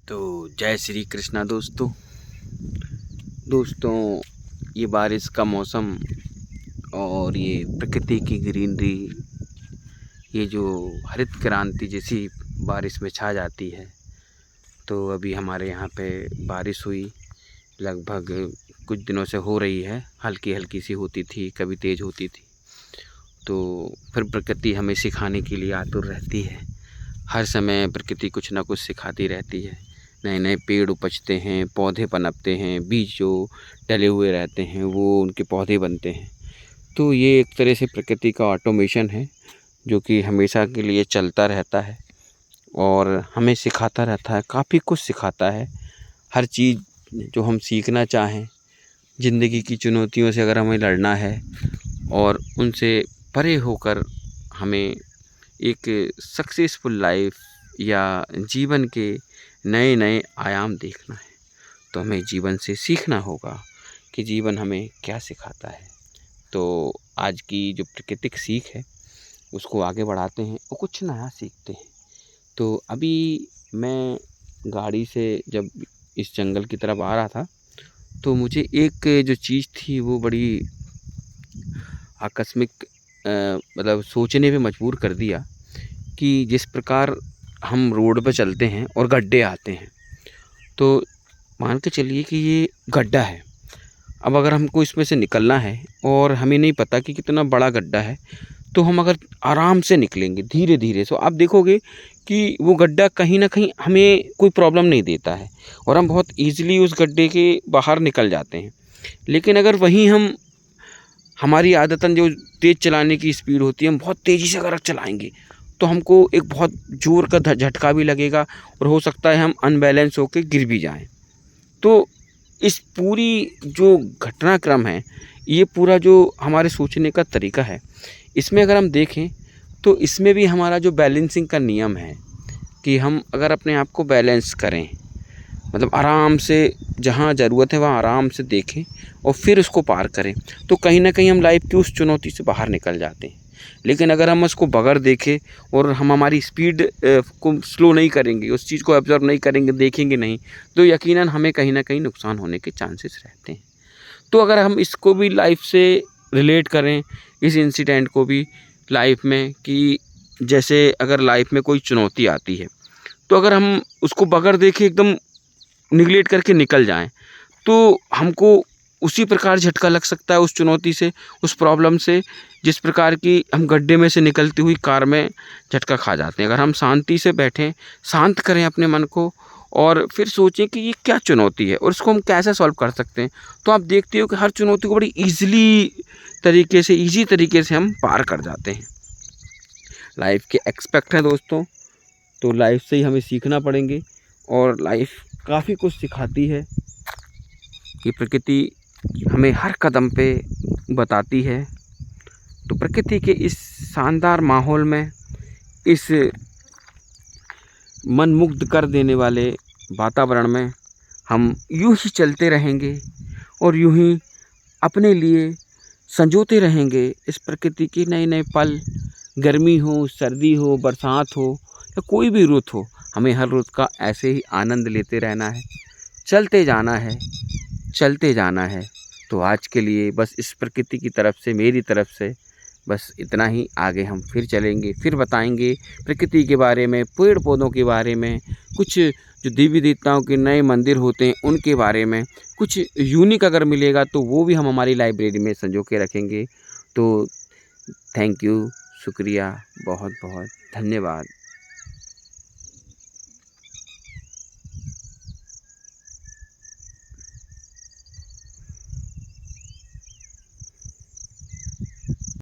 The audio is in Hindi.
तो जय श्री कृष्णा दोस्तों ये बारिश का मौसम और ये प्रकृति की ग्रीनरी, ये जो हरित क्रांति जैसी बारिश में छा जाती है। तो अभी हमारे यहाँ पे बारिश हुई, लगभग कुछ दिनों से हो रही है। हल्की हल्की सी होती थी, कभी तेज़ होती थी। तो फिर प्रकृति हमें सिखाने के लिए आतुर रहती है। हर समय प्रकृति कुछ ना कुछ सिखाती रहती है। नए नए पेड़ उपजते हैं, पौधे पनपते हैं, बीज जो डले हुए रहते हैं वो उनके पौधे बनते हैं। तो ये एक तरह से प्रकृति का ऑटोमेशन है जो कि हमेशा के लिए चलता रहता है और हमें सिखाता रहता है, काफ़ी कुछ सिखाता है। हर चीज़ जो हम सीखना चाहें, ज़िंदगी की चुनौतियों से अगर हमें लड़ना है और उनसे परे होकर हमें एक सक्सेसफुल लाइफ या जीवन के नए नए आयाम देखना है, तो हमें जीवन से सीखना होगा कि जीवन हमें क्या सिखाता है। तो आज की जो प्राकृतिक सीख है उसको आगे बढ़ाते हैं और कुछ नया सीखते हैं। तो अभी मैं गाड़ी से जब इस जंगल की तरफ आ रहा था तो मुझे एक जो चीज़ थी वो बड़ी आकस्मिक मतलब सोचने पे मजबूर कर दिया कि जिस प्रकार हम रोड पे चलते हैं और गड्ढे आते हैं, तो मान के चलिए कि ये गड्ढा है। अब अगर हमको इसमें से निकलना है और हमें नहीं पता कि कितना बड़ा गड्ढा है, तो हम अगर आराम से निकलेंगे धीरे धीरे, तो आप देखोगे कि वो गड्ढा कहीं ना कहीं हमें कोई प्रॉब्लम नहीं देता है और हम बहुत ईजिली उस गड्ढे के बाहर निकल जाते हैं। लेकिन अगर वहीं हमारी आदतन जो तेज़ चलाने की स्पीड होती है, हम बहुत तेज़ी से अगर चलाएंगे तो हमको एक बहुत ज़ोर का झटका भी लगेगा और हो सकता है हम अनबैलेंस होकर गिर भी जाएं। तो इस पूरी जो घटनाक्रम है, ये पूरा जो हमारे सोचने का तरीका है, इसमें अगर हम देखें तो इसमें भी हमारा जो बैलेंसिंग का नियम है कि हम अगर अपने आप को बैलेंस करें, मतलब आराम से जहाँ ज़रूरत है वहाँ आराम से देखें और फिर उसको पार करें, तो कहीं ना कहीं हम लाइफ की उस चुनौती से बाहर निकल जाते हैं। लेकिन अगर हम उसको बगैर देखें और हम हमारी स्पीड को स्लो नहीं करेंगे, उस चीज़ को ऑब्जर्व नहीं करेंगे, देखेंगे नहीं, तो यकीनन हमें कहीं ना कहीं नुकसान होने के चांसेस रहते हैं। तो अगर हम इसको भी लाइफ से रिलेट करें, इस इंसिडेंट को भी लाइफ में, कि जैसे अगर लाइफ में कोई चुनौती आती है तो अगर हम उसको बगैर देखे एकदम निगलेक्ट करके निकल जाएं, तो हमको उसी प्रकार झटका लग सकता है उस चुनौती से, उस प्रॉब्लम से, जिस प्रकार की हम गड्ढे में से निकलती हुई कार में झटका खा जाते हैं। अगर हम शांति से बैठें, शांत करें अपने मन को और फिर सोचें कि ये क्या चुनौती है और इसको हम कैसे सॉल्व कर सकते हैं, तो आप देखते हो कि हर चुनौती को बड़ी ईजी तरीके से हम पार कर जाते हैं। लाइफ के एक्सपेक्ट हैं दोस्तों, तो लाइफ से ही हमें सीखना पड़ेंगे और लाइफ काफ़ी कुछ सिखाती है। ये प्रकृति हमें हर कदम पे बताती है। तो प्रकृति के इस शानदार माहौल में, इस मन मुग्ध कर देने वाले वातावरण में हम यूं ही चलते रहेंगे और यूं ही अपने लिए संजोते रहेंगे इस प्रकृति के नए नए पल। गर्मी हो, सर्दी हो, बरसात हो या कोई भी रुत हो, हमें हर रुत का ऐसे ही आनंद लेते रहना है, चलते जाना है। तो आज के लिए बस इस प्रकृति की तरफ से, मेरी तरफ से बस इतना ही। आगे हम फिर चलेंगे, फिर बताएंगे प्रकृति के बारे में, पेड़ पौधों के बारे में, कुछ जो देवी देवताओं के नए मंदिर होते हैं उनके बारे में, कुछ यूनिक अगर मिलेगा तो वो भी हम हमारी लाइब्रेरी में संजो के रखेंगे। तो थैंक यू, शुक्रिया, बहुत बहुत धन्यवाद।